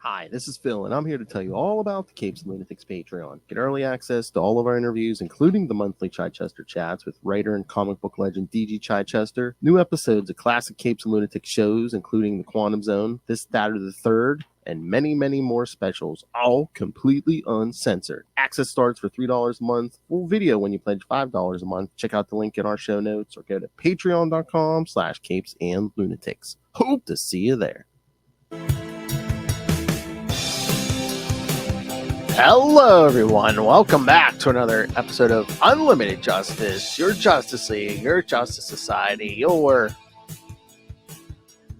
Hi, this is Phil, and I'm here to tell you all about the Capes and Lunatics Patreon. Get early access to all of our interviews, including the monthly Chichester chats with writer and comic book legend DG Chichester, new episodes of classic Capes and Lunatics shows, including The Quantum Zone, This, That, or the Third, and many, many more specials, all completely uncensored. Access starts for $3 a month, full video when you pledge $5 a month. Check out the link in our show notes or go to patreon.com/capesandlunatics. Hope to see you there. Hello, everyone. Welcome back to another episode of Unlimited Justice, your Justice League, your Justice Society, your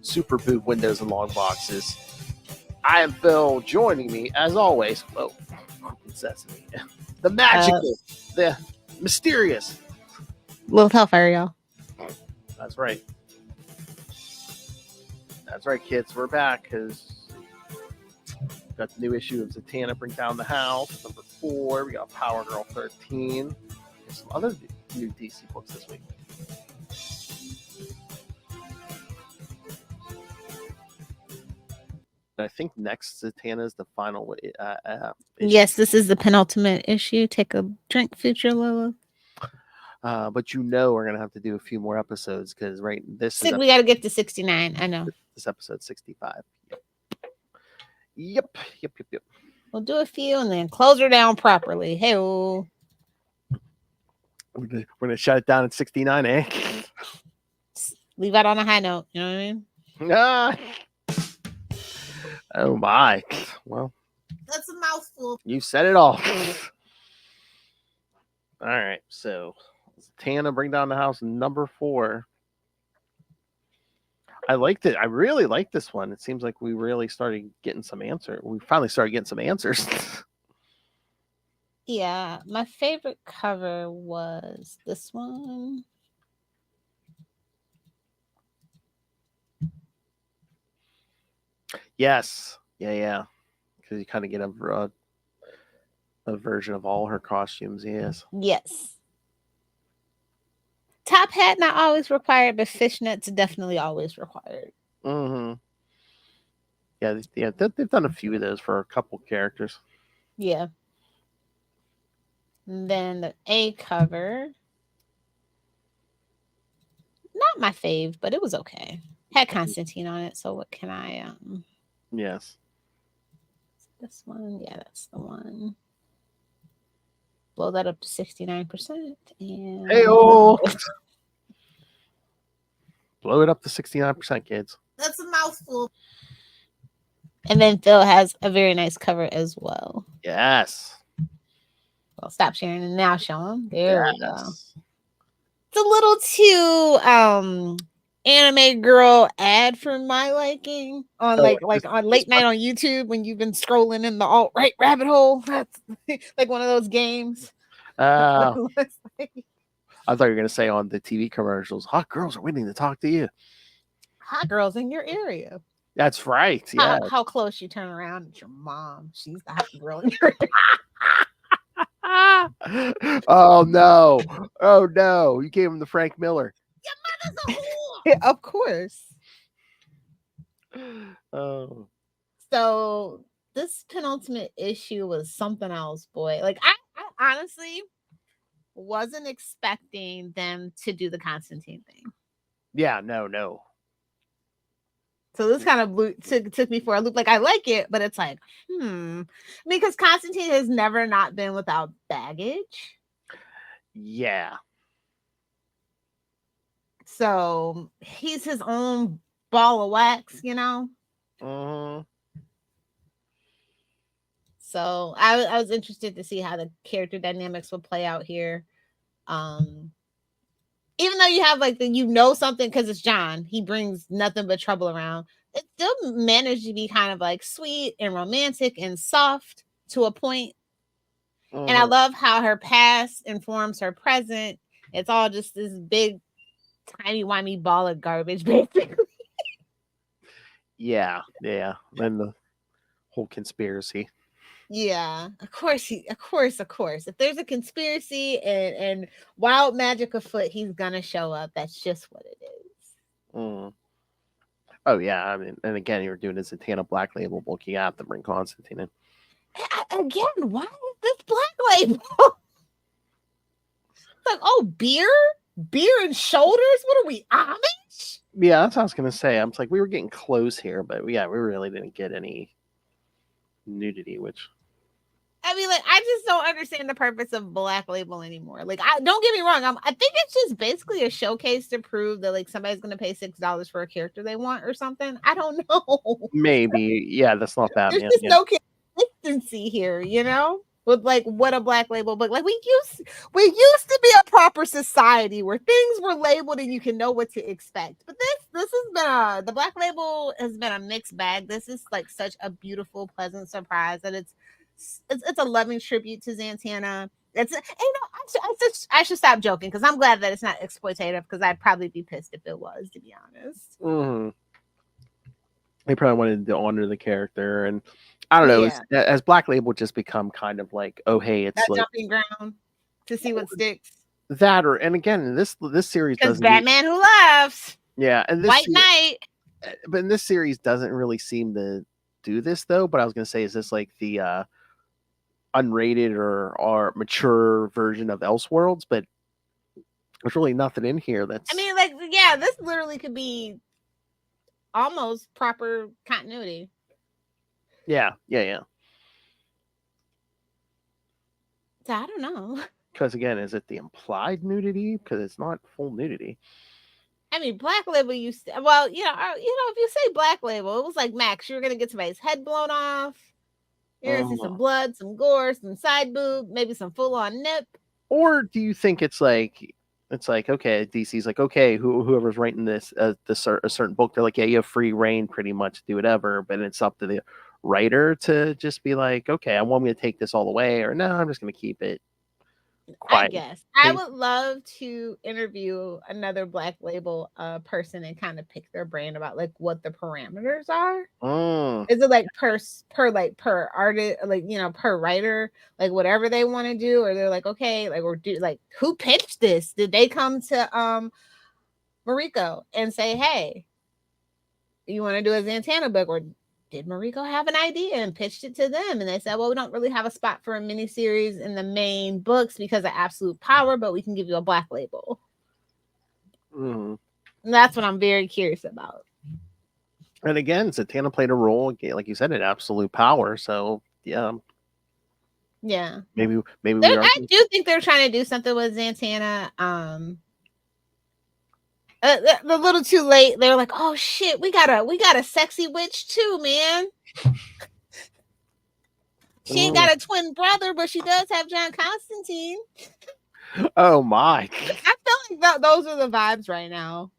Super Boot Windows and Long Boxes. I am Phil. Joining me, as always, Sesame, the magical, the mysterious Lilith Hellfire, y'all. That's right. That's right, kids. We're back because got the new issue of Zatanna Bring Down the House, number 4. We got Power Girl 13. There's some other new DC books this week. I think next Zatanna is the final issue. Yes, this is the penultimate issue. Take a drink, future Lilith. But you know we're going to have to do a few more episodes because we got to get to 69. I know. This episode 65. Yep. We'll do a few and then close her down properly. Hey, we're going to shut it down at 69, eh? Leave out on a high note. You know what I mean? Ah. Oh, my. Well, that's a mouthful. You said it all. All right. So, Zatanna Bring Down the House, number 4. I liked it. I really like this one. It seems like we really started getting some answers. We finally started getting some answers. Yeah, my favorite cover was this one. Yes. Yeah. Because you kind of get a version of all her costumes. Yes. Top hat not always required, but fishnets definitely always required. Mm-hmm. Yeah. They've done a few of those for a couple characters. Yeah. And then the A cover, not my fave, but it was okay. Had Constantine on it, so what can I? Yes. This one, yeah, that's the one. Blow that up to 69%. And hey-oh! Blow it up to 69%, kids. That's a mouthful. And then Phil has a very nice cover as well. Yes. Well, stop sharing and now show them. There we go. It's a little too anime girl ad for my liking on on late night on YouTube when you've been scrolling in the alt-right rabbit hole. That's like one of those games. I thought you were going to say on the TV commercials, hot girls are waiting to talk to you. Hot girls in your area. That's right. Yeah. How close you turn around at your mom. She's the hot girl in your area. Oh no. You gave him the Frank Miller. Your mother's a whore. Of course. Oh. So this penultimate issue was something else, boy. Like I honestly wasn't expecting them to do the Constantine thing. Yeah, no. So this kind of took me for a loop. Like, I like it, but it's like, because Constantine has never not been without baggage. Yeah. So he's his own ball of wax, you know? Mm-hmm. So I was interested to see how the character dynamics would play out here. Even though you have something because it's John, he brings nothing but trouble around. It still managed to be kind of like sweet and romantic and soft to a point. Mm-hmm. And I love how her past informs her present. It's all just this big, timey-wimey ball of garbage, basically. Yeah. And the whole conspiracy. Yeah, of course. If there's a conspiracy and wild magic afoot, he's gonna show up. That's just what it is. Oh yeah, I mean, and again, you're doing a Zatanna Black Label book. You have to bring Constantine in. Again, why is this Black Label? Like, oh, beer and shoulders. What are we, Amish? Yeah, that's what I was gonna say. I'm like, we were getting close here, but yeah, we really didn't get any nudity, which. I mean, like, I just don't understand the purpose of Black Label anymore. Like, I don't get me wrong. I think it's just basically a showcase to prove that like somebody's gonna pay $6 for a character they want or something. I don't know. Maybe, yeah, that's not There's Batman. just Yeah. no consistency here, you know? With like what a Black Label book. Like we used to be a proper society where things were labeled and you can know what to expect. But this has been the Black Label has been a mixed bag. This is like such a beautiful, pleasant surprise that it's a loving tribute to Zatanna. It's, you know, I should stop joking because I'm glad that it's not exploitative because I'd probably be pissed if it was, to be honest. Mm-hmm. They probably wanted to honor the character, and I don't know. Yeah. As Black Label just become kind of like, oh hey, it's That like jumping ground to see what sticks. that, or and again, this series Because doesn't. Batman Who Laughs. Yeah, and this White Knight. but in this series doesn't really seem to do this though. But I was gonna say, is this like the unrated or mature version of Elseworlds? But there's really nothing in here that's. I mean, like, yeah, this literally could be almost proper continuity. Yeah. So I don't know. Because again, is it the implied nudity? Because it's not full nudity. I mean, Black Label used to, well, you know, if you say Black Label, it was like Max, you're gonna get somebody's head blown off. You're gonna see some blood, some gore, some side boob, maybe some full on nip. Or do you think it's like okay, DC's like, okay, whoever's writing this a certain book, they're like, yeah, you have free reign pretty much to do whatever, but it's up to the writer to just be like, okay, I want me to take this all away, or no, I'm just gonna keep it quiet. I guess I would love to interview another Black Label person and kind of pick their brain about like what the parameters are. Is it like per artist, like, you know, per writer, like whatever they want to do, or they're like, okay, like, or do like, who pitched this? Did they come to Mariko and say, hey, you want to do a Zatanna book, or did Mariko have an idea and pitched it to them? And they said, well, we don't really have a spot for a miniseries in the main books because of Absolute Power, but we can give you a Black Label. And that's what I'm very curious about. And again, Zatanna played a role, like you said, in Absolute Power. So yeah. Maybe I do think they're trying to do something with Zatanna. A little too late. They were like, "Oh shit, we got a sexy witch too, man." She ain't got a twin brother, but she does have John Constantine. Oh my! I feel like those are the vibes right now.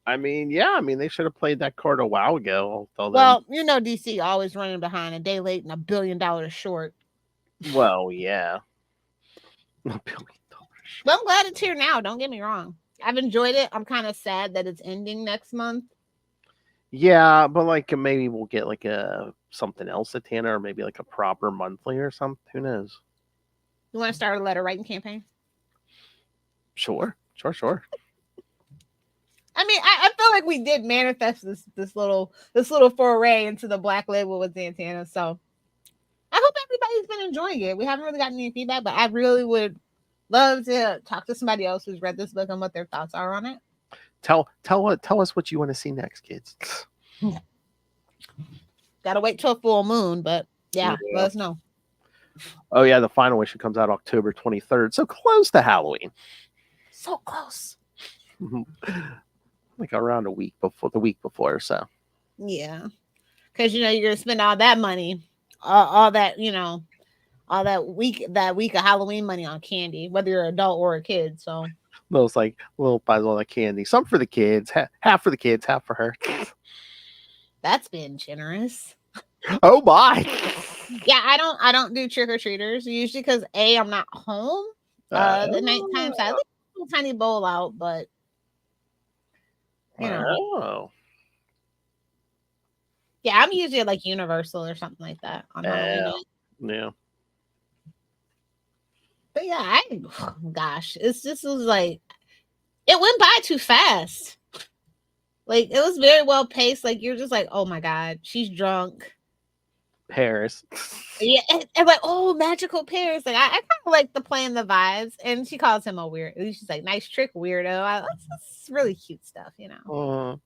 I mean, yeah. I mean, they should have played that card a while ago. Well, you know, DC always running behind, a day late and $1 billion short. Well, yeah. $1 billion. But I'm glad it's here now. Don't get me wrong. I've enjoyed it. I'm kind of sad that it's ending next month. Yeah, but like maybe we'll get like a something else at Zatanna, or maybe like a proper monthly or something. Who knows? You want to start a letter writing campaign? Sure. I mean, I feel like we did manifest this little foray into the Black Label with Zatanna. So I hope everybody's been enjoying it. We haven't really gotten any feedback, but I really would love to talk to somebody else who's read this book and what their thoughts are on it. Tell us what you want to see next, kids. Gotta wait till full moon, but yeah, let us know. Oh yeah, the final issue comes out October 23rd, so close to Halloween. So close. Like around the week before or so. Yeah, because you know you're gonna spend all that money, all that, you know, all that week of Halloween money on candy, whether you're an adult or a kid. So those like little buys all that candy, some for the kids, half for the kids, half for her. That's been generous. Oh my! Yeah, I don't do trick or treaters usually because I'm not home the nighttime. So I leave a little tiny bowl out, but you know. Yeah, I'm usually at like Universal or something like that on Halloween. Yeah. But yeah, gosh, it was like it went by too fast. Like, it was very well paced. Like, you're just like, oh my god, she's drunk. Paris. Yeah, and like, oh, magical Paris. Like, I kind of like the playing the vibes, and she calls him a weird. She's like, nice trick, weirdo. That's really cute stuff, you know.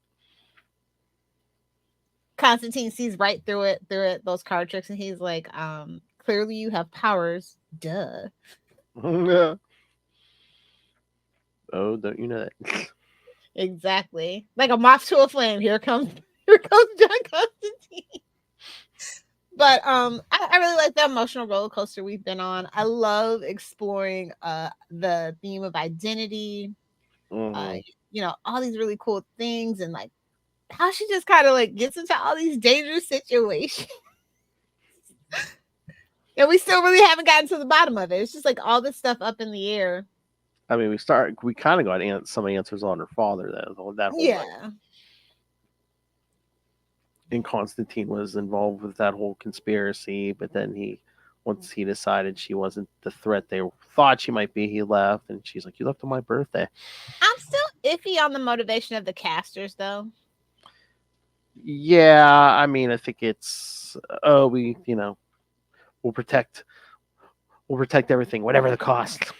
Constantine sees right through it, those card tricks, and he's like, clearly you have powers. Duh. Yeah. Oh, don't you know that? Exactly. Like a moth to a flame. Here comes John Constantine. But I really like the emotional roller coaster we've been on. I love exploring the theme of identity. You know, all these really cool things, and like how she just kind of like gets into all these dangerous situations. And we still really haven't gotten to the bottom of it. It's just like all this stuff up in the air. I mean, we kind of got some answers on her father, though. That whole Yeah. And Constantine was involved with that whole conspiracy, but then once he decided she wasn't the threat they thought she might be, he left, and she's like, "You left on my birthday." I'm still iffy on the motivation of the casters, though. Yeah, I mean, I think it's we'll protect everything, whatever the cost.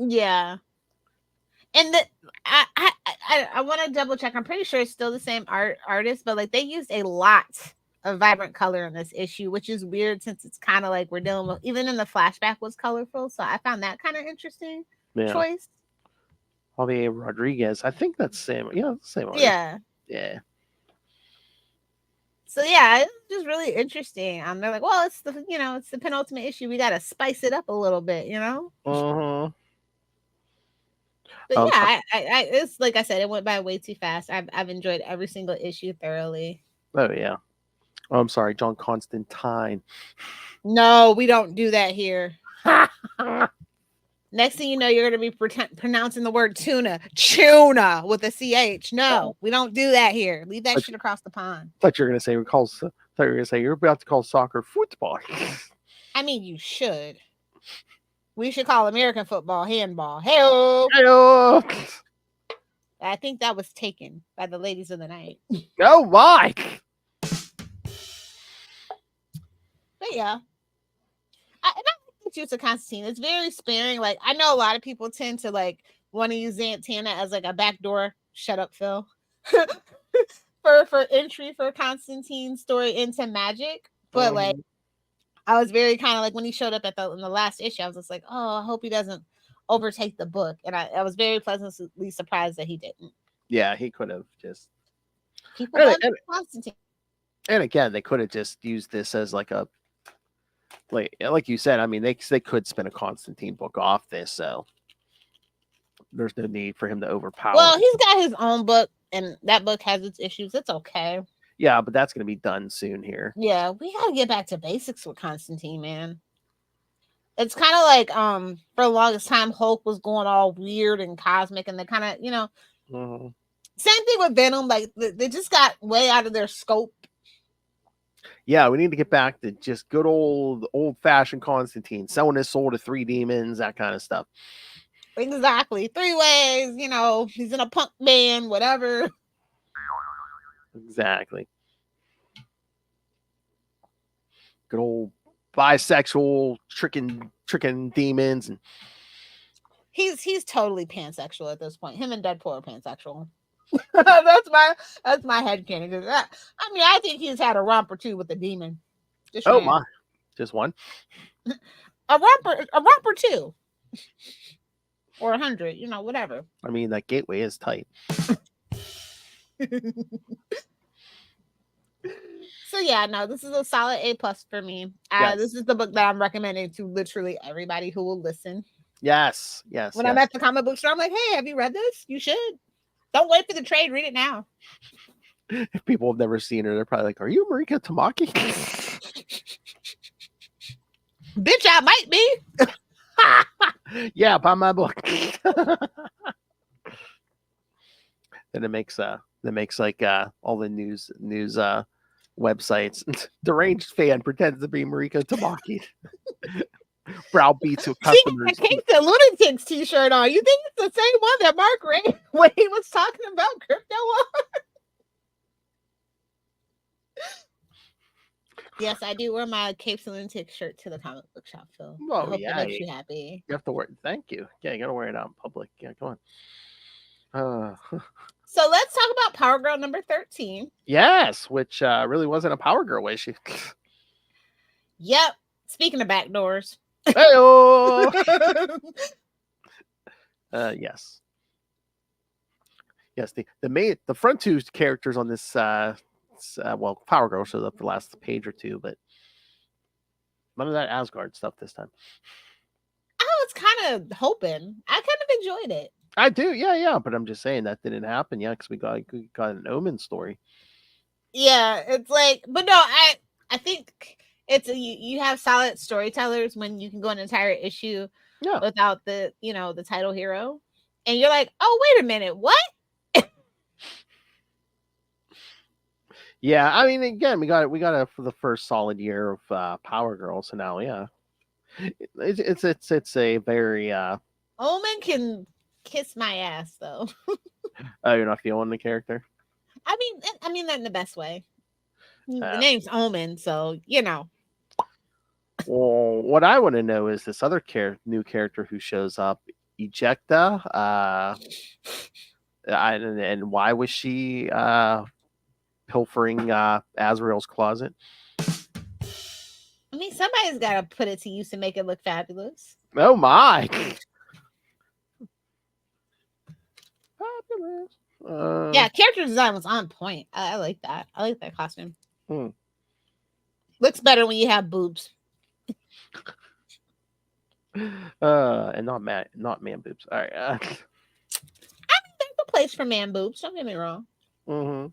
Yeah. And I want to double check. I'm pretty sure it's still the same artist, but like they used a lot of vibrant color in this issue, which is weird since it's kind of like we're dealing with, even in the flashback was colorful. So I found that kind of interesting choice. Javier Rodriguez, I think that's same. Yeah, same artist. Yeah. So yeah, it's just really interesting. They're like, well, it's the penultimate issue. We got to spice it up a little bit, you know. But yeah, it's like I said, it went by way too fast. I've enjoyed every single issue thoroughly. Oh yeah. Oh, I'm sorry, John Constantine. No, we don't do that here. Next thing you know, you're going to be pronouncing the word tuna with a CH. No, we don't do that here. Leave that shit across the pond. I thought you were going to say you're about to call soccer football. I mean, you should. We should call American football handball. Hey-o! I think that was taken by the ladies of the night. Oh my! But yeah, I like the use of Constantine. It's very sparing. Like, I know a lot of people tend to like want to use Zatanna as like a backdoor. Shut up, Phil. for entry for Constantine's story into magic, but like I was very kind of like when he showed up in the last issue, I was just like, oh, I hope he doesn't overtake the book, and I was very pleasantly surprised that he didn't. Yeah, he could have just. People love Constantine. And again, they could have just used this as like a, like you said. I mean, they could spin a Constantine book off this, so there's no need for him to overpower. Well, he's got his own book, and that book has its issues. It's okay. Yeah, but that's going to be done soon here. Yeah, we got to get back to basics with Constantine, man. It's kind of like for the longest time, Hulk was going all weird and cosmic, and they kind of, same thing with Venom. Like they just got way out of their scope. Yeah, we need to get back to just good old-fashioned Constantine, selling his soul to 3 demons, that kind of stuff. Exactly. 3 ways, he's in a punk band, whatever. Exactly. Good old bisexual tricking demons, and he's totally pansexual at this point. Him and Deadpool are pansexual. that's my headcanon. I mean, I think he's had a romp or 2 with the demon. Just one. A romp or 2. Or 100, whatever. I mean, that gateway is tight. So yeah, no, this is a solid A+ for me. Yes. This is the book that I'm recommending to literally everybody who will listen. Yes. When I'm at the comic book store, I'm like, hey, have you read this? You should. Don't wait for the trade. Read it now. If people have never seen her, they're probably like, are you Marika Tamaki? Bitch, I might be. Yeah, buy my book. Then it makes like all the news websites. Deranged fan pretends to be Marika Tamaki. browbeats with She got customers. a CapesandLunatics t-shirt on. You think it's the same one that Mark read when he was talking about crypto on? Yes, I do wear my CapesandLunatics shirt to the comic book shop, Phil. I hope that makes you happy. You have to wear it. Thank you. Yeah, you gotta wear it out in public. Yeah, go on. So let's talk about Power Girl number 13. Yes, which really wasn't a Power Girl issue. Yep. Speaking of backdoors. Hey-oh! Yes. Yes, the front two characters on this well, Power Girl shows up the last page or two, but none of that Asgard stuff this time. I was kind of hoping. I kind of enjoyed it. I do, yeah, but I'm just saying that didn't happen yet because we got an Omen story. Yeah, it's like, but no, I think it's you have solid storytellers when you can go an entire issue without the the title hero, and you're like, oh wait a minute, what? Yeah, I mean, again, we got it for the first solid year of Power Girl, so now, yeah, it's a very Omen can kiss my ass though. Oh, you're not feeling the character? I mean that in the best way. The name's Omen, so Well, what I want to know is this other new character who shows up, Ejecta, and why was she pilfering Azrael's closet? I mean, somebody's got to put it to use to make it look fabulous. Oh my! Fabulous. Yeah, character design was on point. I like that. I like that costume. Looks better when you have boobs. And not man boobs. All right. I mean, there's a place for man boobs. Don't get me wrong. Mm-hmm.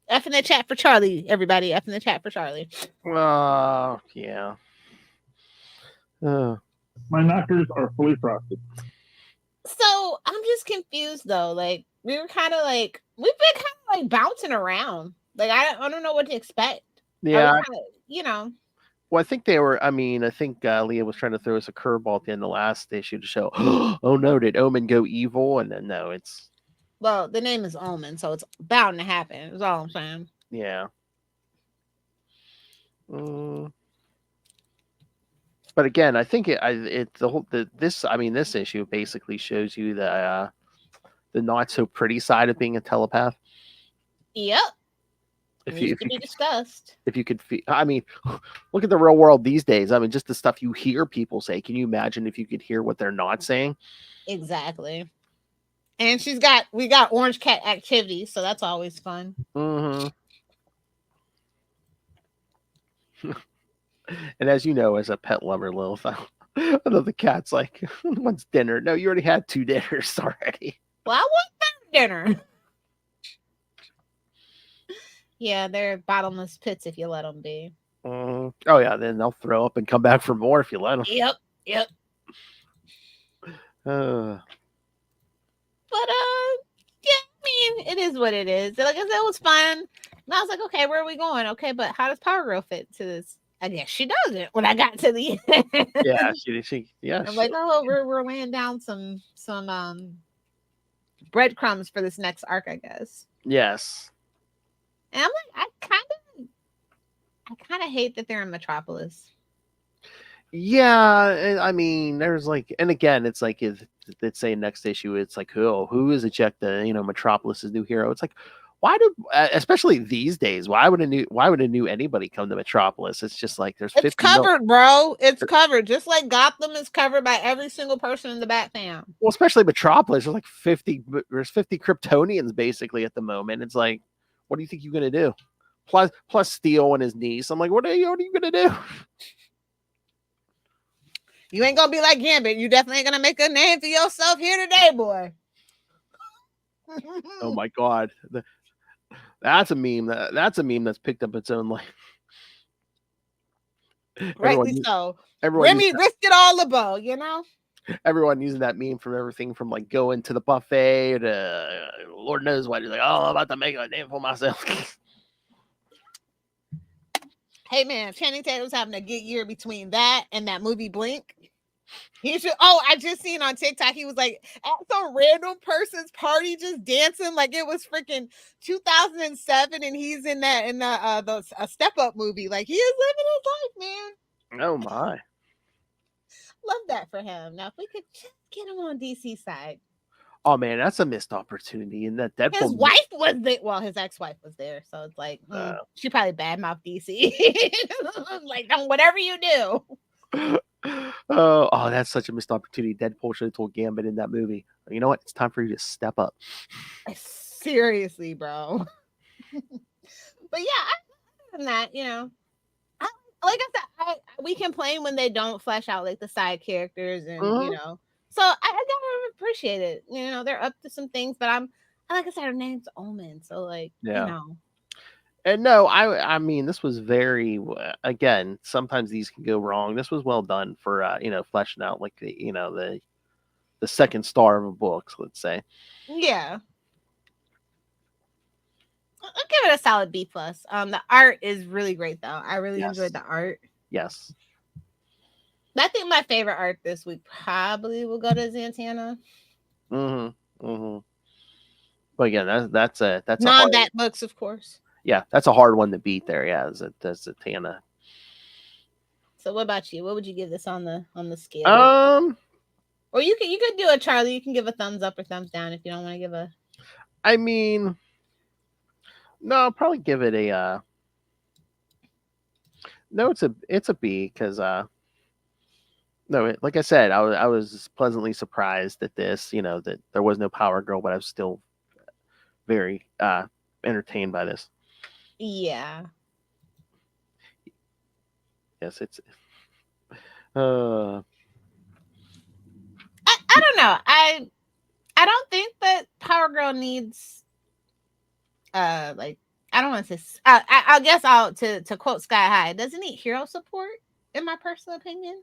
F in the chat for Charlie, everybody. F in the chat for Charlie. Yeah. My knockers are fully frosted. So I'm just confused though. Like we've been kind of bouncing around. Like I don't know what to expect. Yeah. Well, I think I think Leah was trying to throw us a curveball at the end of the last issue to show, oh no, did Omen go evil? And then no, it's. Well, the name is Omen, so it's bound to happen. That's all I'm saying. Yeah. But again, I think this issue basically shows you the not so pretty side of being a telepath. Yep. If you could, I mean, look at the real world these days. I mean, just the stuff you hear people say. Can you imagine if you could hear what they're not saying? Exactly. And we got Orange Cat activity, so that's always fun. Mm-hmm. And as you know, as a pet lover, Lilith, I know the cat's like, what's dinner? No, you already had 2 dinners already. Well, I want dinner. Yeah, they're bottomless pits if you let them be. Oh yeah, then they'll throw up and come back for more if you let them. Yep. But yeah, I mean, it is what it is. Like I said, it was fun. And I was like, okay, where are we going? Okay, but how does Power Girl fit to this? I guess she doesn't. When I got to the end, yeah, yeah. I'm like, oh, we're laying down some breadcrumbs for this next arc, I guess. Yes. And I'm like, I kind of hate that they're in Metropolis. Yeah, I mean, there's like, and again, it's like if let's say next issue, it's like, who is Ejecta? Metropolis's new hero. It's like, why do, especially these days, why would a new anybody come to Metropolis? It's just like there's 50 it's covered, bro. It's covered, just like Gotham is covered by every single person in the Bat fam. Well, especially Metropolis, there's like 50 Kryptonians basically at the moment. It's like, what do you think you're gonna do? Plus Steel and his niece. I'm like, what are you gonna do? You ain't gonna be like Gambit. You definitely ain't gonna make a name for yourself here today, boy. Oh my god, that's a meme. That's a meme that's picked up its own life. Rightly so. Remy risked it all, LeBeau. Everyone using that meme from everything from like going to the buffet to Lord knows what. He's like, oh, I'm about to make a name for myself. Hey man, Channing Tatum's having a good year between that and that movie Blink. He should. Oh, I just seen on TikTok. He was like at some random person's party, just dancing like it was freaking 2007, and he's in the Step Up movie. Like he is living his life, man. Oh my. Love that for him. Now, if we could just get him on DC side. Oh man, that's a missed opportunity. And that Deadpool. His wife was there. Well, his ex-wife was there, so it's like she probably badmouthed DC. Like, whatever you do. Oh, that's such a missed opportunity. Deadpool should have told Gambit in that movie, you know what? It's time for you to step up. Seriously, bro. But yeah, other than that, you know, like I said, we complain when they don't flesh out like the side characters, and you know, so I gotta appreciate it. You know, they're up to some things, but like I said, her name's Omen, so like, you know. And no, I mean, this was very, again, sometimes these can go wrong. This was well done for, you know, fleshing out like the, you know, the second star of a book, let's say. Yeah. I'll give it a solid B+. The art is really great though. I really enjoyed the art. Yes. I think my favorite art this week probably will go to Zatanna. But again, that's a non-that books, of course. Yeah, that's a hard one to beat there. Yeah, that's Zatanna. So what about you? What would you give this on the scale? Or you could do a Charlie. You can give a thumbs up or thumbs down if you don't want to give a. I mean, no, I'll probably give it a. No, it's a B because no, like I said, I was pleasantly surprised at this. You know that there was no Power Girl, but I was still very entertained by this. Yeah. Yes, it's. I don't know. I don't think that Power Girl needs like, I don't want to say I guess I'll to quote Sky High, it doesn't need hero support in my personal opinion.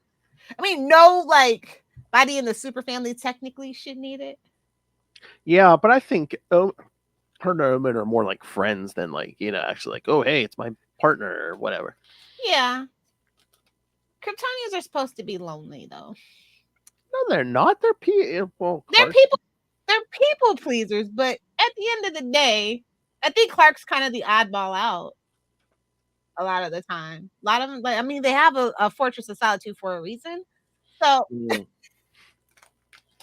I mean, no, like body in the super family technically should need it. Yeah, but I think her and Omen are more like friends than like, you know, actually like, oh hey, it's my partner or whatever. Yeah. Kryptonians are supposed to be lonely though. No, they're not. They're people. They're people pleasers, but at the end of the day, I think Clark's kind of the oddball out. A lot of the time, a lot of them, like, I mean, they have a Fortress of Solitude for a reason. So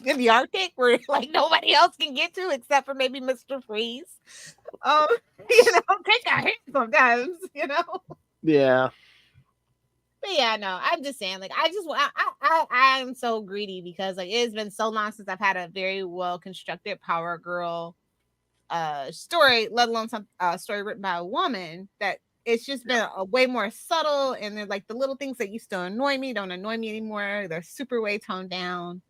in the Arctic, where like nobody else can get to except for maybe Mr. Freeze, you know, take a hit sometimes, you know. Yeah. But yeah, no, I'm just saying, like, I'm so greedy because like it's been so long since I've had a very well constructed Power Girl story, let alone some story written by a woman, that it's just been a way more subtle, and they're like the little things that used to annoy me don't annoy me anymore. They're super way toned down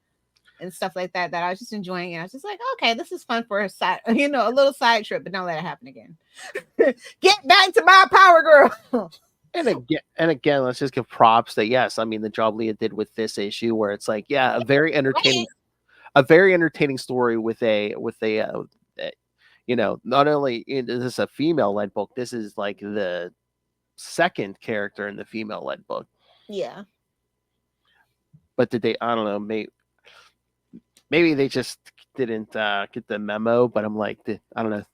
and stuff like that I was just enjoying it. I was just like, okay, this is fun for a side, you know, a little side trip, but don't let it happen again. Get back to my Power Girl. And again, let's just give props that yes, I mean the job Leah did with this issue, where it's like, yeah, a very entertaining story with a you know, not only is this a female led book, this is like the second character in the female led book. Yeah. But did they? I don't know. Maybe they just didn't get the memo. But I'm like, I don't know.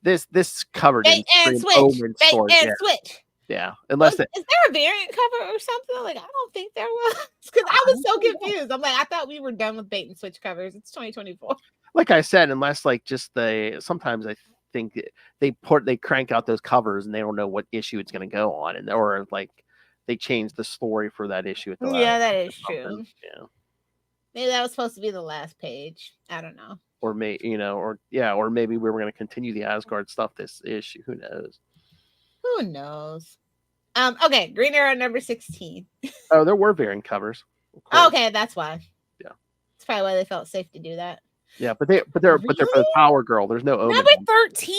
This covered Bait and switch. Bait and switch. Yeah, unless is there a variant cover or something? Like, I don't think there was, because I was so confused. I'm like, I thought we were done with bait and switch covers. It's 2024. Like I said, unless like just sometimes I think they crank out those covers and they don't know what issue it's going to go on, and or like they change the story for that issue at the last. Yeah, that is true. Yeah, maybe that was supposed to be the last page. I don't know. Or or maybe we were going to continue the Asgard stuff this issue. Who knows? Who knows? Okay, Green Arrow number 16. Oh, there were variant covers. Okay, that's why. Yeah, that's probably why they felt safe to do that. Yeah, but they're for the Power Girl. There's no Omen. Number 13.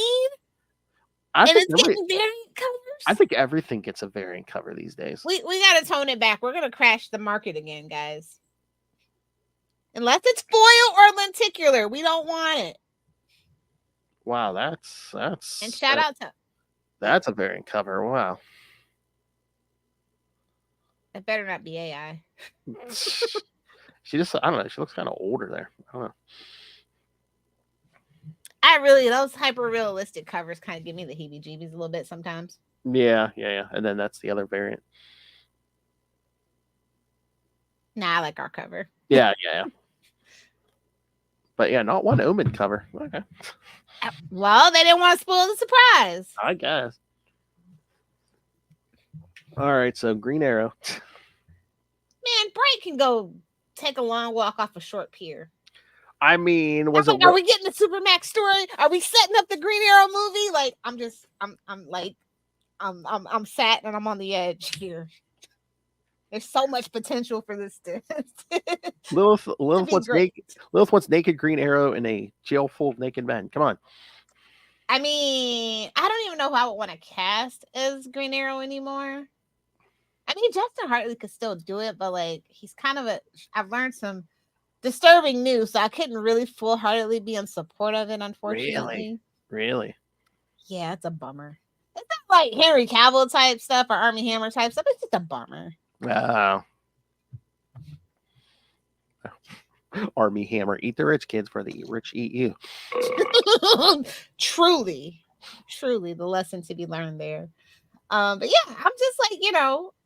And it's getting variant covers. I think everything gets a variant cover these days. We got to tone it back. We're gonna crash the market again, guys. Unless it's foil or lenticular, we don't want it. Wow, that's and shout out to that's a variant cover. Wow. It better not be AI. She just, I don't know. She looks kind of older there. I don't know. Those hyper realistic covers kind of give me the heebie-jeebies a little bit sometimes. Yeah. And then that's the other variant. Nah, I like our cover. Yeah. But yeah, not one Omen cover. Okay. Well, they didn't want to spoil the surprise. I guess. All right, so Green Arrow. Man, Bright can go take a long walk off a short pier. I mean, was it? Are we getting the Supermax story? Are we setting up the Green Arrow movie? Like, I'm sat and I'm on the edge here. There's so much potential for this to Lilith wants naked. Lilith wants naked Green Arrow in a jail full of naked men. Come on. I mean, I don't even know who I would want to cast as Green Arrow anymore. I mean, Justin Hartley could still do it, but like he's kind of I've learned some disturbing news, so I couldn't really full-heartedly be in support of it, unfortunately. Really? Yeah, it's a bummer. It's not like Henry Cavill type stuff or Armie Hammer type stuff. It's just a bummer. Wow. Armie Hammer, eat the rich, kids, for the rich eat you. Truly the lesson to be learned there. But yeah, I'm just like,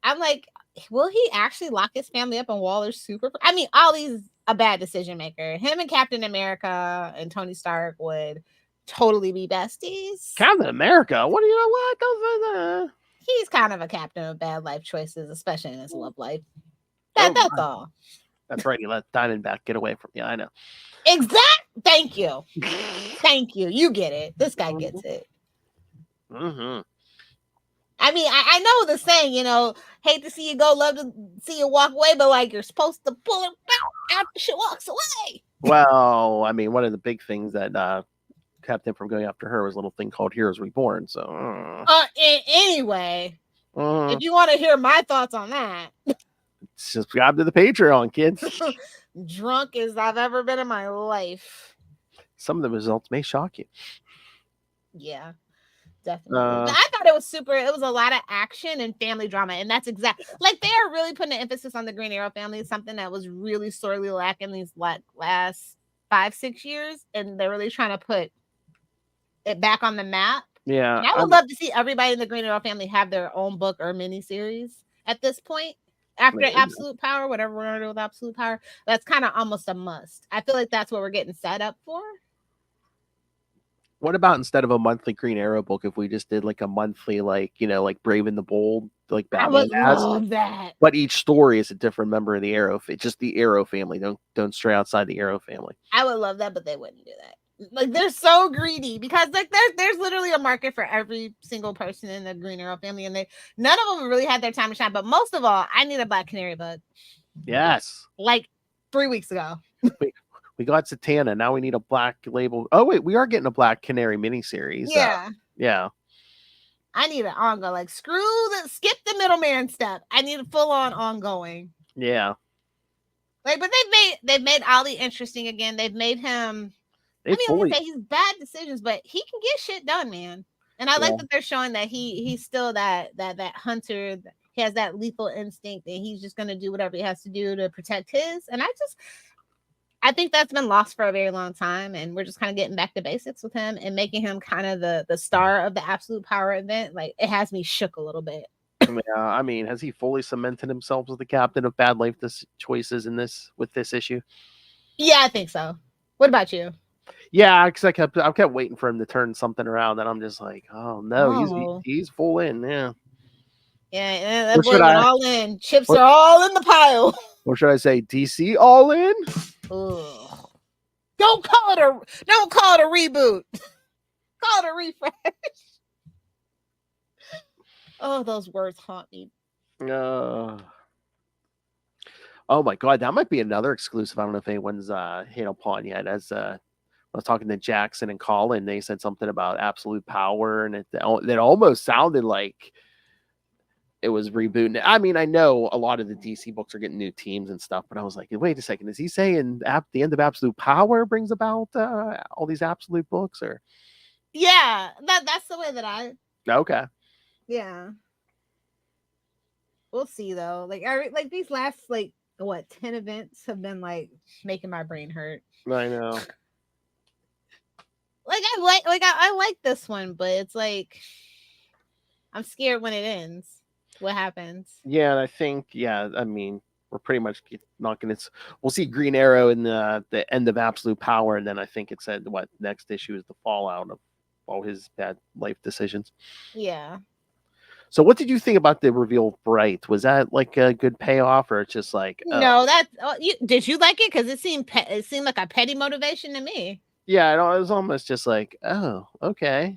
I'm like, will he actually lock his family up in Waller's super? I mean, Ollie's a bad decision maker. Him and Captain America and Tony Stark would totally be besties. Captain America? What do you know? What? He's kind of a captain of bad life choices, especially in his love life. That's all. That's right. You let Diamondback get away from you. I know. Thank you. Thank you. You get it. This guy gets it. Mm-hmm. I mean, I know the saying, hate to see you go, love to see you walk away, but like you're supposed to pull her out after she walks away. Well, I mean, one of the big things that kept him from going after her was a little thing called Heroes Reborn. So, anyway, if you want to hear my thoughts on that, subscribe to the Patreon, kids. Drunk as I've ever been in my life. Some of the results may shock you. Yeah. Definitely. I thought it was super. It was a lot of action and family drama, and that's exactly like they are really putting an emphasis on the Green Arrow family, something that was really sorely lacking these last 5-6 years, and they're really trying to put it back on the map. Yeah, and I would love to see everybody in the Green Arrow family have their own book or miniseries at this point. After Absolute Power, whatever we're gonna do with Absolute Power, that's kind of almost a must. I feel like that's what we're getting set up for. What about instead of a monthly Green Arrow book, if we just did like a monthly, like Brave and the Bold, like Batman has? I would love that. But each story is a different member of the Arrow. Just the Arrow family. Don't stray outside the Arrow family. I would love that, but they wouldn't do that. Like they're so greedy because like there's literally a market for every single person in the Green Arrow family, and none of them really had their time to shine. But most of all, I need a Black Canary book. Yes. Like 3 weeks ago. We got Zatanna. Now we need a Black Label. Oh, wait. We are getting a Black Canary miniseries. Yeah. Yeah. I need an ongoing. Like, skip the middleman step. I need a full-on ongoing. Yeah. Like, but they've made Ollie interesting again. They've made him... I wouldn't say he's bad decisions, but he can get shit done, man. And I like that they're showing that he's still that hunter. He has that lethal instinct, and he's just going to do whatever he has to do to protect his. And I think that's been lost for a very long time, and we're just kind of getting back to basics with him and making him kind of the star of the Absolute Power event. Like, it has me shook a little bit. Yeah, I mean, has he fully cemented himself as the captain of bad life choices with this issue? Yeah, I think so. What about you? Yeah, because I kept waiting for him to turn something around, and I'm just like, oh no, he's full in, yeah. Yeah, that boy went all in. Chips are all in the pile. Or should I say DC all in? Ugh. Don't call it a reboot. Call it a refresh. Oh, those words haunt me. Oh my god, that might be another exclusive. I don't know if anyone's hit upon yet. As I was talking to Jackson and Colin, they said something about Absolute Power, and it almost sounded like it was rebooting. I mean, I know a lot of the DC books are getting new teams and stuff, but I was like, wait a second, is he saying the end of Absolute Power brings about all these Absolute books, or? Yeah, that's the way that I. Okay. Yeah. We'll see though. Like these last 10 events have been like making my brain hurt. I know. I like this one, but it's like I'm scared when it ends. What happens? Yeah, and I think I mean we're pretty much not going to. We'll see Green Arrow in the end of Absolute Power, and then I think it said what next issue is the fallout of all his bad life decisions. Yeah. So, what did you think about the reveal of Bright? Was that like a good payoff, or it's just like no? Did you like it? Because it seemed like a petty motivation to me. Yeah, it was almost just like, oh, okay.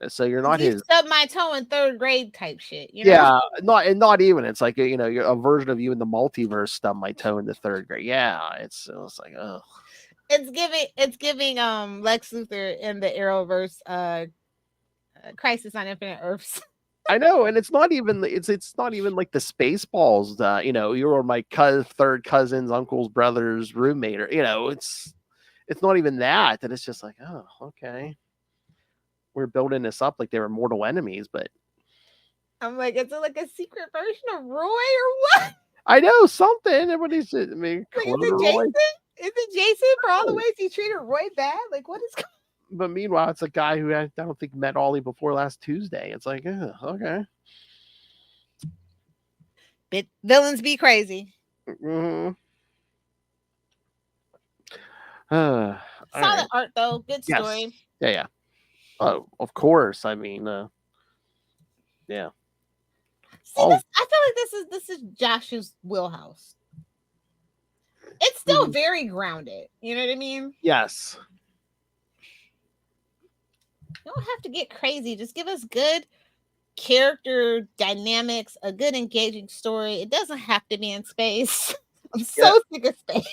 So you're not his. Stubbed my toe in 3rd grade type shit. You know? not even. It's like you're a version of you in the multiverse stubbed my toe in the 3rd grade. Yeah, it's like oh. It's giving Lex Luthor in the Arrowverse Crisis on Infinite Earths. I know, and it's not even like the Spaceballs. You're my 3rd cousin's uncle's brother's roommate, or it's not even that. And it's just like, oh, okay. We're building this up like they were mortal enemies, but I'm like, is it like a secret version of Roy or what? I know something. Everybody's is it Jason? Is it Jason for all the ways he treated Roy bad? Like, what is? But meanwhile, it's a guy who I don't think met Ollie before last Tuesday. It's like, okay. Villains be crazy. Mm-hmm. Solid art though, good story. Yes. Yeah. Oh, of course. I mean, yeah. See, I feel like this is Josh's wheelhouse. It's still very grounded. You know what I mean? Yes. You don't have to get crazy. Just give us good character dynamics, a good engaging story. It doesn't have to be in space. I'm so sick of space.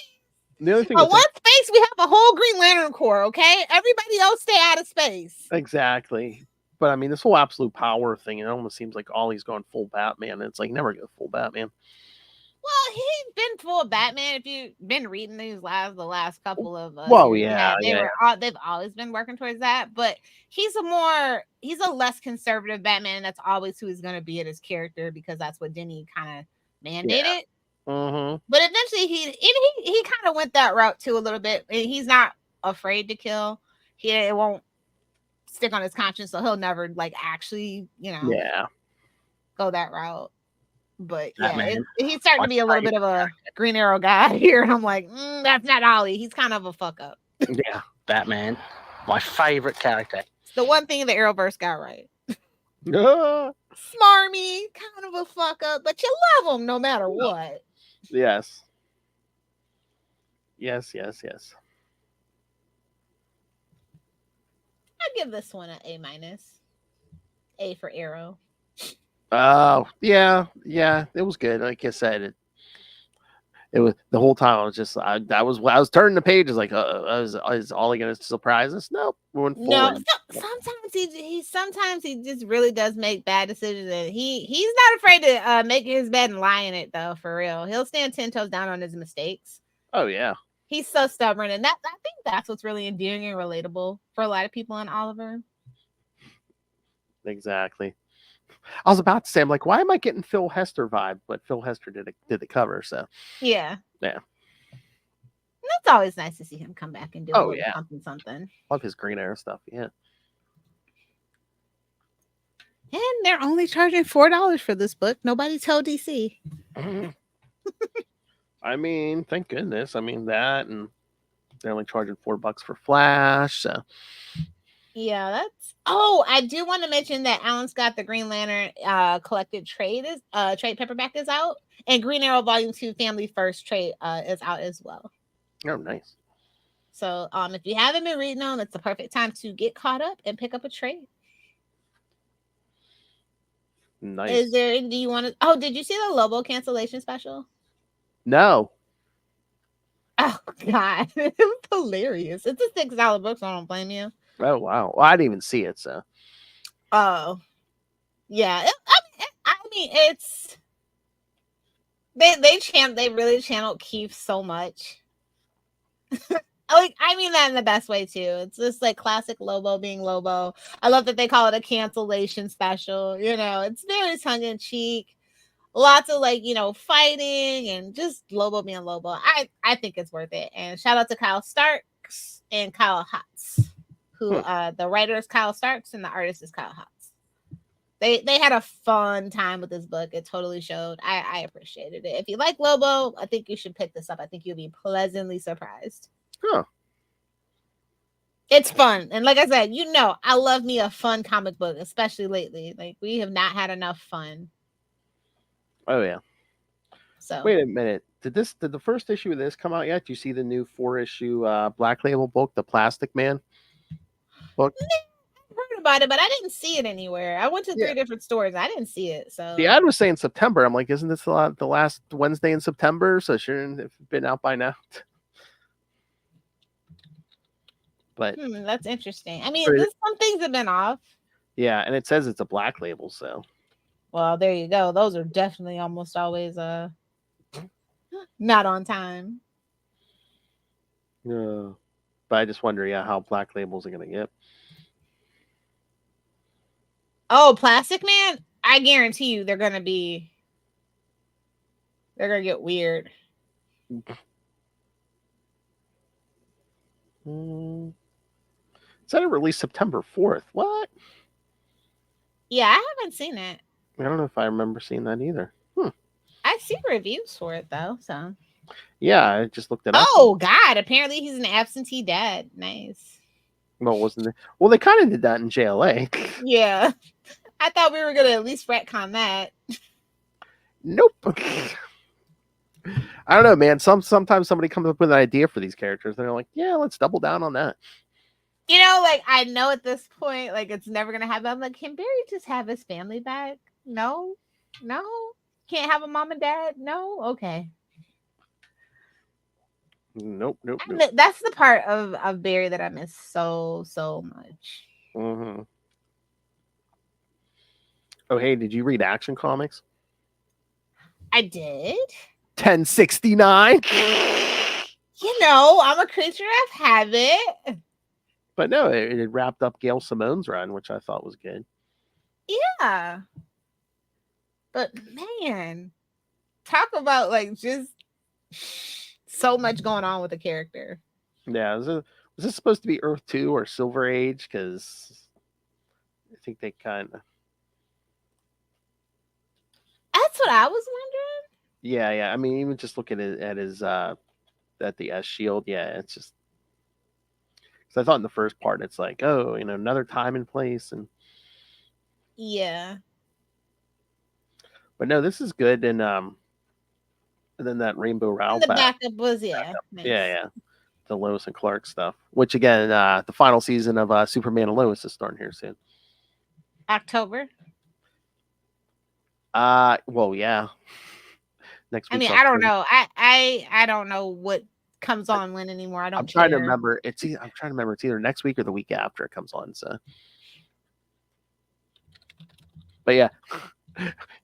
The other thing on one space, we have a whole Green Lantern Corps, okay? Everybody else stay out of space. Exactly. But I mean, this whole Absolute Power thing, it almost seems like Ollie's going full Batman. And it's like, never go full Batman. Well, he's been full Batman. If you've been reading the last couple of they've always been working towards that. But he's a less conservative Batman. That's always who he's going to be at his character because that's what Denny kind of mandated. Yeah. Mm-hmm. But eventually he kind of went that route too a little bit. He's not afraid to kill. It won't stick on his conscience, so he'll never actually go that route. But he's starting to be a little bit of a Green Arrow guy here, and I'm like, that's not Ollie. He's kind of a fuck up. Yeah, Batman, my favorite character. It's the one thing the Arrowverse got right. Smarmy, kind of a fuck up, but you love him no matter what. Yes. I give this one an A-. A for Arrow. Oh, yeah. It was good. Like I said, it was the whole time. I was just, I was turning the pages like, is Ollie going to surprise us? Nope. Moving forward. No. Sometimes he just really does make bad decisions, and he's not afraid to make his bed and lie in it though. For real, he'll stand 10 toes down on his mistakes. Oh yeah. He's so stubborn, and I think that's what's really endearing and relatable for a lot of people on Oliver. Exactly. I was about to say, I'm like, why am I getting Phil Hester vibe? But Phil Hester did the cover, so yeah. It's always nice to see him come back and do something. Love his Green Arrow stuff. Yeah. And they're only charging $4 for this book. Nobody told DC. I mean, thank goodness. I mean that, and they're only charging $4 for Flash. So yeah, that's. Oh, I do want to mention that Alan Scott, the Green Lantern collected trade paperback is out, and Green Arrow Volume 2 Family First trade is out as well. Oh, nice. So, if you haven't been reading them, it's the perfect time to get caught up and pick up a trade. Nice. Do you want to? Oh, did you see the Lobo cancellation special? No. Oh God, it was hilarious. It's a $6 book, so I don't blame you. Oh wow, well, I didn't even see it. So. Oh. Yeah, I mean, it's they really channeled Keith so much. I mean that in the best way too. It's just like classic Lobo being Lobo. I love that they call it a cancellation special. It's very tongue in cheek. lots of like, fighting and just Lobo being Lobo. I think it's worth it. And shout out to Kyle Starks and Kyle Hotz, who the writer is Kyle Starks and the artist is Kyle Hotz. They had a fun time with this book. It totally showed. I appreciated it. If you like Lobo, I think you should pick this up. I think you'll be pleasantly surprised. Huh. It's fun. And like I said, I love me a fun comic book, especially lately. Like, we have not had enough fun. Oh, yeah. So wait a minute. Did the first issue of this come out yet? Do you see the new 4-issue Black Label book, The Plastic Man book? I heard about it, but I didn't see it anywhere. I went to 3 different stores. I didn't see it. So the ad was saying September. I'm like, isn't this the last Wednesday in September? So shouldn't it have been out by now? But that's interesting. I mean, Or- some things have been off. yeah, and it says it's a Black Label, so Well, there you go. Those are definitely almost always not on time. but I just wonder, how Black Labels are gonna get. Oh, Plastic Man! I guarantee you they're gonna get weird. Said it released September 4th. What? Yeah, I haven't seen it. I don't know if I remember seeing that either. I see reviews for it though. So yeah, I just looked it up. Oh God! Apparently he's an absentee dad. Nice. Well, wasn't it? Well, they kind of did that in JLA. Yeah, I thought we were gonna at least retcon that. Nope. I don't know, man. Sometimes somebody comes up with an idea for these characters, and they're like, "Yeah, let's double down on that." Like, I know at this point, like, it's never gonna happen. I'm like, can Barry just have his family back? No, can't have a mom and dad. No, okay. Nope. That's the part of Barry that I miss so much. Mm-hmm. Oh, hey, did you read Action Comics? I did. 1069. I'm a creature of habit. But no, it wrapped up Gail Simone's run, which I thought was good. Yeah. But man, talk about like just so much going on with the character. Yeah, was this supposed to be Earth 2 or Silver Age? Because I think they kind of... That's what I was wondering. Yeah. I mean, even just looking at his at the S shield, yeah, it's just... Because I thought in the first part, it's like, oh, another time and place, and yeah. But no, this is good, and then that Rainbow Rowell the backup was nice. Yeah, the Lois and Clark stuff. Which again, the final season of Superman and Lois is starting here soon. October. Well, yeah. Next week. I mean, I don't know. I don't know what comes on when anymore. I'm trying to remember. I'm trying to remember. It's either next week or the week after it comes on. So, but yeah,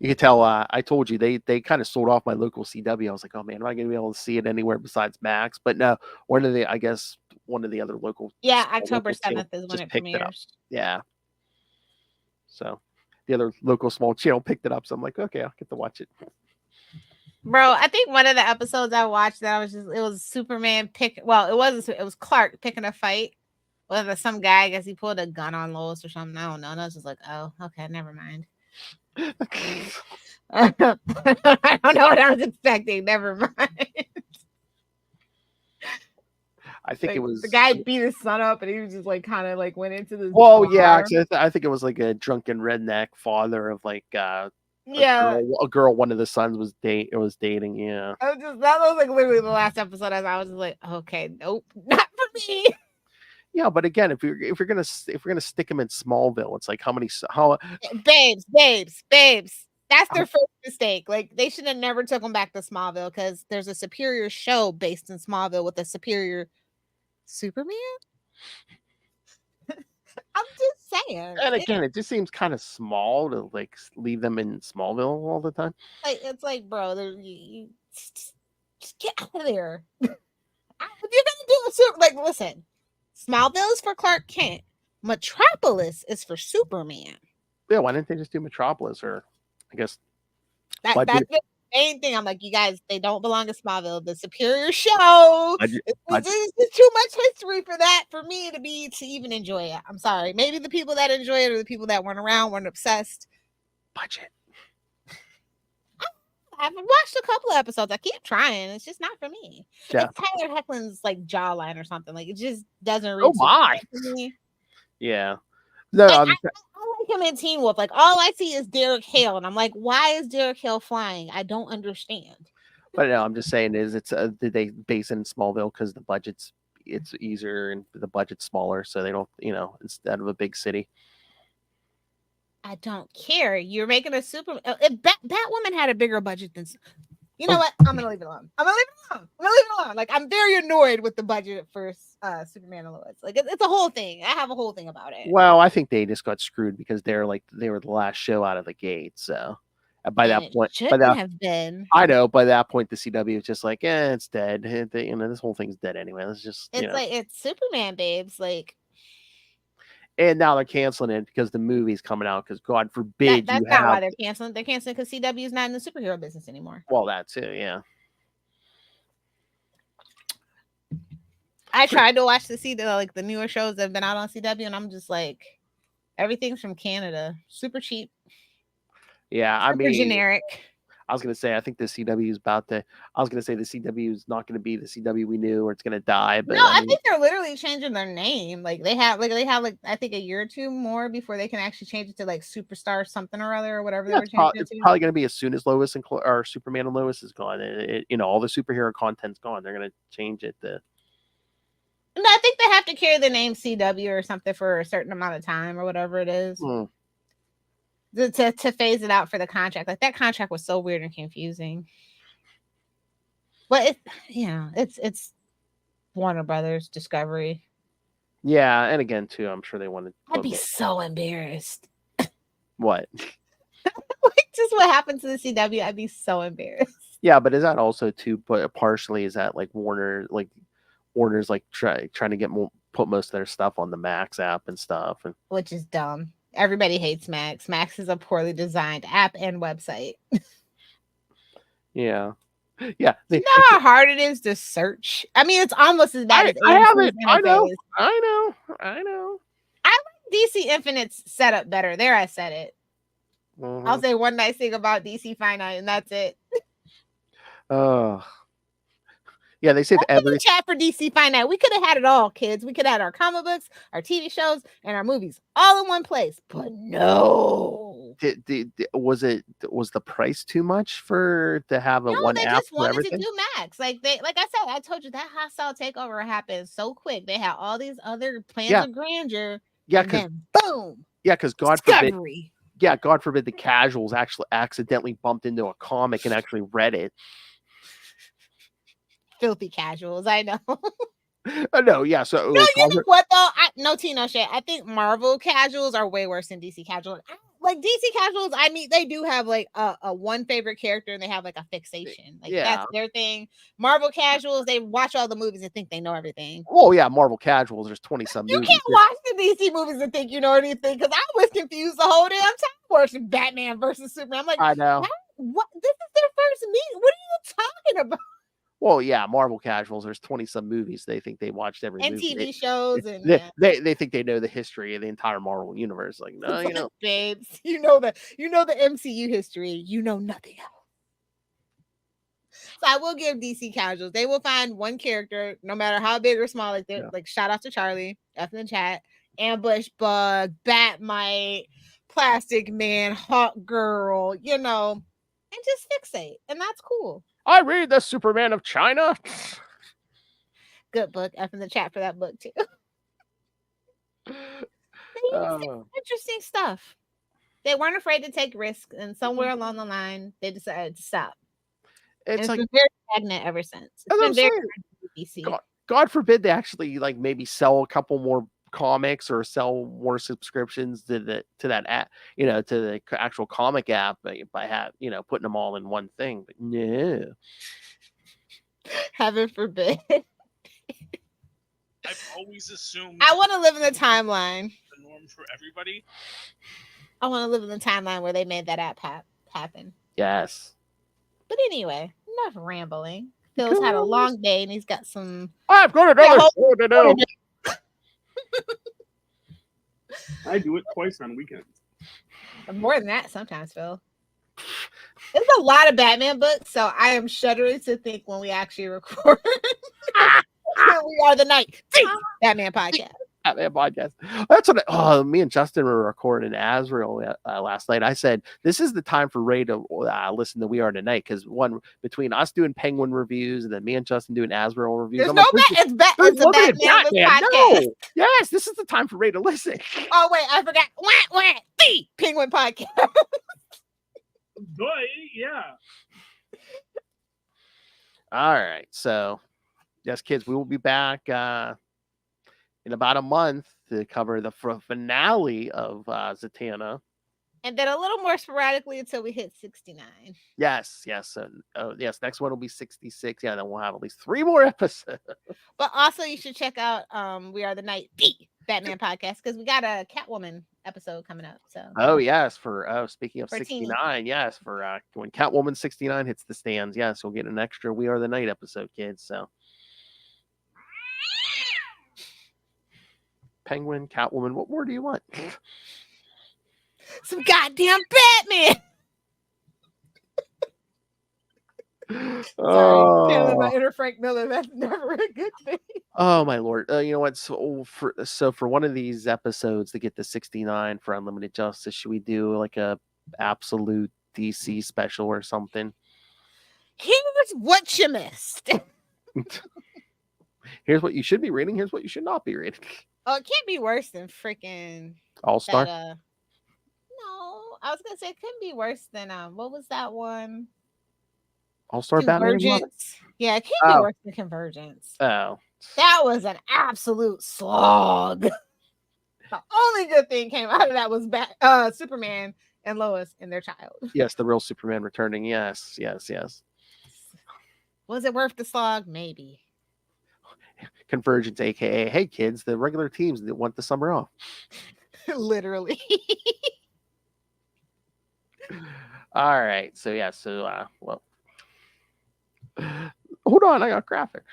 you can tell. I told you they kind of sold off my local CW. I was like, oh man, am I going to be able to see it anywhere besides Max? But no, one of the other local. Yeah, October 7th is when it premieres. Yeah. So the other local small channel picked it up. So I'm like, okay, I'll get to watch it. Bro, I think one of the episodes I watched that it was Superman it was Clark picking a fight with some guy. I guess he pulled a gun on Lois or something. I don't know. And I was just like, oh, okay, never mind. I don't know what I was expecting. Never mind. I think it was the guy beat his son up, and he was just like kind of like went into this. Well, yeah, I think it was like a drunken redneck father of like a girl one of the sons was dating. Yeah, that was like literally the last episode. As I was just like, okay, nope, not for me. Yeah, but again, if we're gonna stick him in Smallville, it's like babes. That's their first mistake. Like, they should have never took him back to Smallville because there's a superior show based in Smallville with a superior Superman. I'm just saying. And again, it just seems kind of small to like leave them in Smallville all the time. Like, it's like, bro, you just get out of there. If you're gonna do like, listen, Smallville is for Clark Kent. Metropolis is for Superman. Yeah, why didn't they just do Metropolis, or I guess Budget- That's the main thing. I'm like, you guys, they don't belong to Smallville. The superior show. This is too much history for that for me to even enjoy it. I'm sorry. Maybe the people that enjoy it are the people that weren't around, weren't obsessed. Budget. I've watched a couple of episodes. I keep trying. It's just not for me. Yeah. It's Tyler Hoechlin's like jawline or something. Like it just doesn't reach. Oh my. For me. Yeah. No, I like him in Teen Wolf. Like all I see is Derek Hale, and I'm like, why is Derek Hale flying? I don't understand. But no, I'm just saying it's did they base it in Smallville because the budget's it's easier and the budget's smaller, so they don't instead of a big city. I don't care. You're making a super. If Batwoman had a bigger budget than. You know what? I'm gonna leave it alone. Like I'm very annoyed with the budget for Superman and Lois. Like it's a whole thing. I have a whole thing about it. Well, I think they just got screwed because they were the last show out of the gate. So by that point, have been. I know by that point the CW is just like, it's dead. This whole thing's dead anyway. It's just like it's Superman, babes. Like. And now they're canceling it because the movie's coming out. Because God forbid that's not why they're canceling. They're canceling because CW is not in the superhero business anymore. Well, that too, yeah. I tried to watch the newer shows that have been out on CW, and I'm just like, everything's from Canada, super cheap. Yeah, super generic. I was gonna say, I think the CW is the CW is not gonna be the CW we knew, or it's gonna die. But no, I think they're literally changing their name. Like they have I think a year or two more before they can actually change it to like Superstar something or other or whatever they were changing it to. It's probably gonna be as soon as Lois or Superman and Lois is gone. All the superhero content's gone. They're gonna change it to. No, I think they have to carry the name CW or something for a certain amount of time or whatever it is. To phase it out for the contract. Like that contract was so weird and confusing. But it's Warner Brothers Discovery. Yeah, and again too, I'm sure they wanted. I'd be so embarrassed. What? Like just what happened to the CW, I'd be so embarrassed. Yeah, but is that also too? But partially is that like Warner's like trying to put most of their stuff on the Max app and stuff, and which is dumb. Everybody hates Max. Max is a poorly designed app and website. Yeah. You know how hard it is to search? I mean, it's almost as bad as I have it. I know. I like DC Infinite's setup better. There, I said it. Mm-hmm. I'll say one nice thing about DC Finite, and that's it. Oh. Yeah, they say every chat for DC Finite. We could have had it all, kids. We could have had our comic books, our TV shows, and our movies all in one place. But no. Was the price too much to have one app? They just wanted to do Max. Like I said, I told you that hostile takeover happened so quick. They had all these other plans of grandeur. Yeah, because boom. Yeah, because God forbid. Yeah, God forbid the casuals actually accidentally bumped into a comic and actually read it. Filthy casuals, I know. No, yeah. So no, you know what though? No tea, no shit. I think Marvel casuals are way worse than DC casuals. Like DC casuals, I mean, they do have like a one favorite character and they have like a fixation. Like that's their thing. Marvel casuals, they watch all the movies and think they know everything. Oh yeah, Marvel casuals. There's 20-some movies. You can't watch the DC movies and think you know anything because I was confused the whole damn time watching Batman versus Superman. I'm like, I know. What? This is their first meet. What are you talking about? Well, yeah, Marvel casuals. There's 20-some movies. They think they watched every movie. TV shows, and they think they know the history of the entire Marvel universe. Like, no, you know, babes, you know the MCU history. You know nothing else. So I will give DC casuals. They will find one character, no matter how big or small. Like they're like, shout out to Charlie, F in the chat, Ambush Bug, Batmite, Plastic Man, Hawk Girl, and just fixate, and that's cool. I read the Superman of China. Good book. F in the chat for that book too. Interesting stuff. They weren't afraid to take risks, and somewhere along the line, they decided to stop. It's been very stagnant ever since. It's been very DC. God forbid they actually like maybe sell a couple more comics or sell more subscriptions to that app, to the actual comic app by putting them all in one thing. But no, heaven forbid. I've always assumed I want to live in the timeline. The norm for everybody. I want to live in the timeline where they made that app happen. Yes. But anyway, enough rambling. Phil's had a long day and he's got some. I've got another show to do. I do it twice on weekends. More than that sometimes, Phil. There's a lot of Batman books, so I am shuddering to think when we actually record. We Are the Night. Batman podcast. Batman podcast. That's what me and Justin were recording Azrael last night. I said, this is the time for Ray to listen to We Are Tonight, because one, between us doing Penguin reviews and then me and Justin doing Azrael reviews. There's it's a Batman podcast. No. Yes, this is the time for Ray to listen. Oh, wait, I forgot. The Penguin podcast. Yeah. All right. So, yes, kids, we will be back in about a month to cover the finale of Zatanna. And then a little more sporadically until we hit 69. Yes. And, yes, next one will be 66. Yeah, then we'll have at least 3 more episodes. But also, you should check out We Are the Night, the Batman podcast, because we got a Catwoman episode coming up. So yes, speaking of for 69, teens. yes, for when Catwoman 69 hits the stands, yes, we'll get an extra We Are the Night episode, kids. So Penguin, Catwoman, what more do you want? Some goddamn Batman. Sorry, my inner Frank Miller. That's never a good thing. Oh my lord! You know what? So for one of these episodes to get to 69 for Unlimited Justice, should we do like a absolute DC special or something? Here's what you missed. Here's what you should be reading. Here's what you should not be reading. Oh, it can't be worse than freaking All-Star. No, I was gonna say it couldn't be worse than what was that one? All-Star Batman. Yeah, it can't be worse than Convergence. Oh, that was an absolute slog. The only good thing came out of that was Superman and Lois and their child. Yes, the real Superman returning. Yes. Was it worth the slog? Maybe. Convergence, aka, hey kids, the regular teams that want the summer off. Literally. All right. So well. Hold on, I got graphics.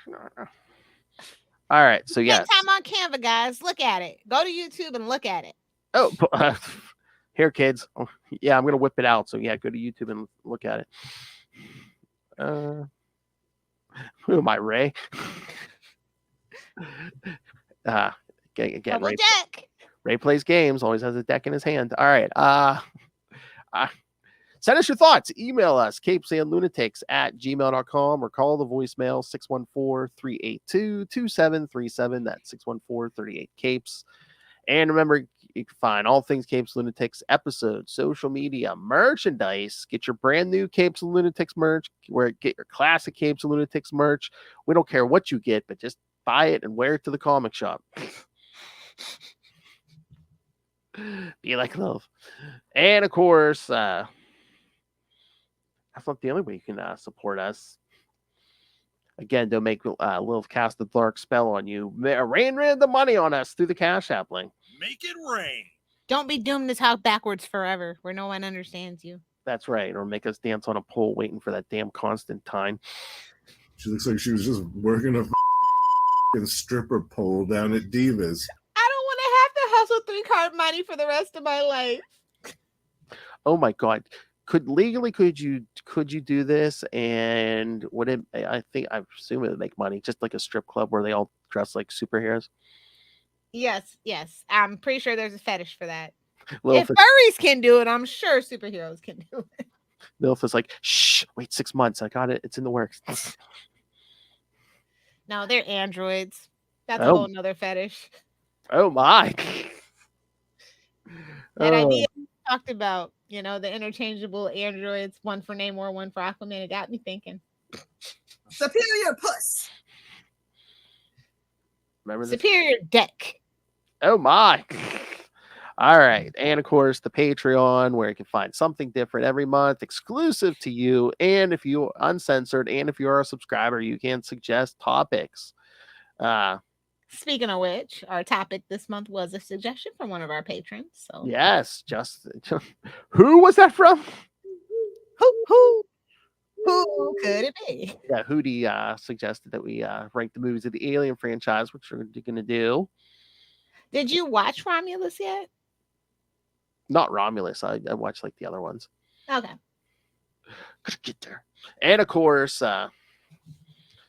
All right, so yes. Time on Canva, guys. Look at it. Go to YouTube and look at it. Oh, here, kids. Oh, yeah, I'm gonna whip it out. So yeah, go to YouTube and look at it. Who am I, Ray? Again, Ray plays games. Always has a deck in his hand. All right. Send us your thoughts. Email us, CapesandLunatics@gmail.com, or call the voicemail 614-382-2737. That's 614-38-CAPES. And remember, you can find all things Capes Lunatics, episodes, social media, merchandise. Get your brand new Capes and Lunatics merch. Get your classic Capes and Lunatics merch. We don't care what you get, but just buy it and wear it to the comic shop. Be like love. And of course, that's not the only way you can support us. Again, don't make Lilith cast the dark spell on you. Rain the money on us through the Cash App link. Make it rain. Don't be doomed to talk backwards forever where no one understands you. That's right. Or make us dance on a pole waiting for that damn Constantine. She looks like she was just working a stripper pole down at Divas. I don't want to have to hustle 3-card money for the rest of my life. Oh my God. Could you do this, and would it? I assume it would make money, just like a strip club where they all dress like superheroes. Yes. I'm pretty sure there's a fetish for that. Lilith, if furries can do it, I'm sure superheroes can do it. Lilith is like, shh, wait 6 months. I got it. It's in the works. No, they're androids. That's a whole nother fetish. Oh my. That idea we talked about, the interchangeable androids, one for Namor, one for Aquaman. It got me thinking. Superior puss. Remember this? Superior deck. Oh my. All right. And of course, the Patreon, where you can find something different every month, exclusive to you. And if you're uncensored, and if you're a subscriber, you can suggest topics. Speaking of which, our topic this month was a suggestion from one of our patrons. So yes, just who was that from? Who could it be? Yeah, Hootie suggested that we rank the movies of the Alien franchise, which we're going to do. Did you watch Romulus yet? Not Romulus. I watched like the other ones. Okay. Gotta get there. And of course,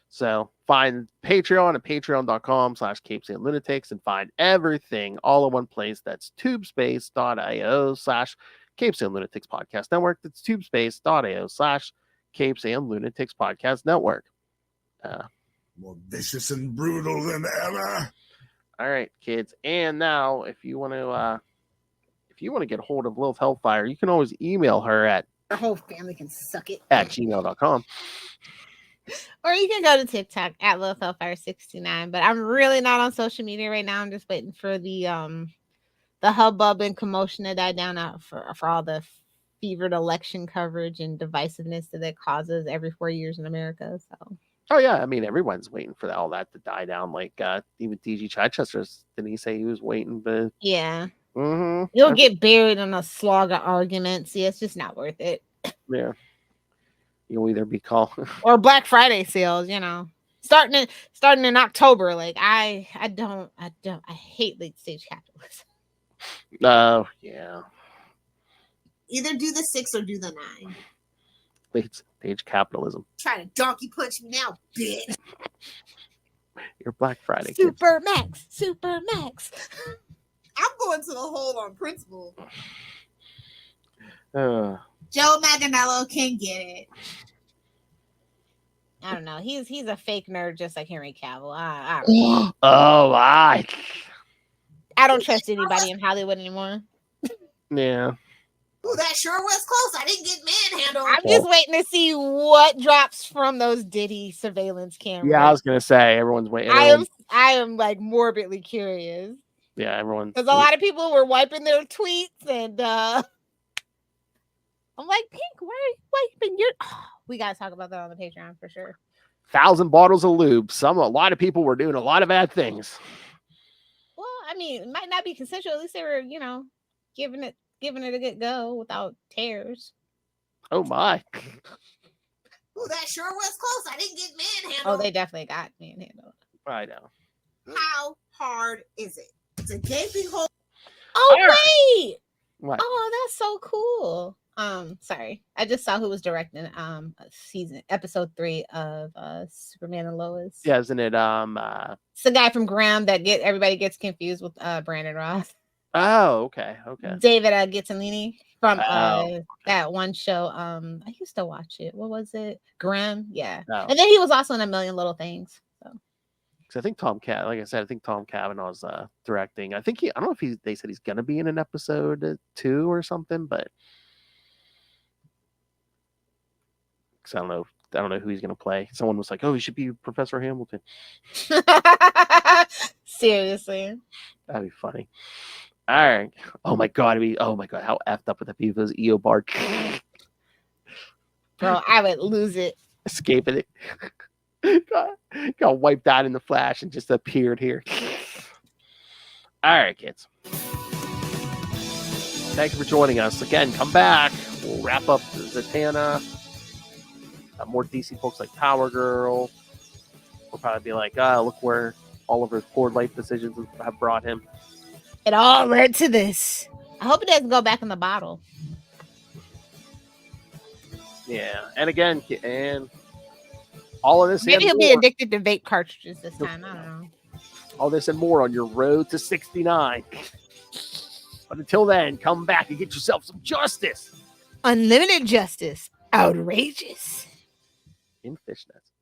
so find Patreon at patreon.com/CapesandLunatics and find everything all in one place. That's tubespace.io/CapesandLunatics Podcast Network. That's tubespace.io/CapesandLunatics Podcast Network. More vicious and brutal than ever. All right, kids. And now, if you want to get a hold of Lilith Hellfire, you can always email her at Our whole family can suck it. gmail.com. Or you can go to TikTok at LilithHellfire69. But I'm really not on social media right now. I'm just waiting for the hubbub and commotion to die down out for all the fevered election coverage and divisiveness that it causes every 4 years in America. So. Oh yeah, I mean everyone's waiting for all that to die down. Like even DG Chichester, didn't he say he was waiting? But yeah, you'll get buried in a slog of arguments. Yeah, it's just not worth it. Yeah, you'll either be called or Black Friday sales. Starting in October. Like I hate late stage capitalism. Oh yeah, Either do the 6 or do the 9. late stage capitalism. Try to donkey punch me now, bitch. Your Black Friday. Super Max. I'm going to the hole on principle. Joe Manganiello can get it. I don't know. He's a fake nerd, just like Henry Cavill. I don't trust anybody in Hollywood anymore. Yeah. Ooh, that sure was close. I didn't get manhandled. I'm just waiting to see what drops from those Diddy surveillance cameras. Yeah, I was gonna say everyone's waiting. I am like morbidly curious. Yeah, everyone. Because a lot of people were wiping their tweets, and I'm like, Pink, why are you wiping your? Oh, we gotta talk about that on the Patreon for sure. 1,000 bottles of lube. A lot of people were doing a lot of bad things. Well, I mean, it might not be consensual. At least they were, giving it a good go without tears. Oh my. Ooh, that sure was close. I didn't get manhandled. Oh, they definitely got manhandled. I know. How hard is it? It's a gaping hole. Oh, wait. What? Oh, that's so cool. Sorry. I just saw who was directing episode 3 of Superman and Lois. Yeah, isn't it it's the guy from Graham that everybody gets confused with Brandon Roth. Oh, okay. David Gittolini from that one show. I used to watch it. What was it? Graham, yeah. Oh. And then he was also in A Million Little Things. So. Because I think Tom Cavanaugh's directing. I don't know if they said he's gonna be in an episode 2 or something, but because I don't know who he's gonna play. Someone was like, "Oh, he should be Professor Hamilton." Seriously, that'd be funny. All right. Oh my god, how effed up would that be if it was Eobard? Bro, I would lose it. Escaping it. got wiped out in the flash and just appeared here. All right, kids. Thank you for joining us. Again, come back. We'll wrap up Zatanna. More DC books like Power Girl. We'll probably be like, look where all of his poor life decisions have brought him. It all led to this. I hope it doesn't go back in the bottle. Yeah, and again, and all of this. Maybe he'll be addicted to vape cartridges this time. I don't know. All this and more on your road to 69. But until then, come back and get yourself some justice. Unlimited justice. Outrageous. In fishnets.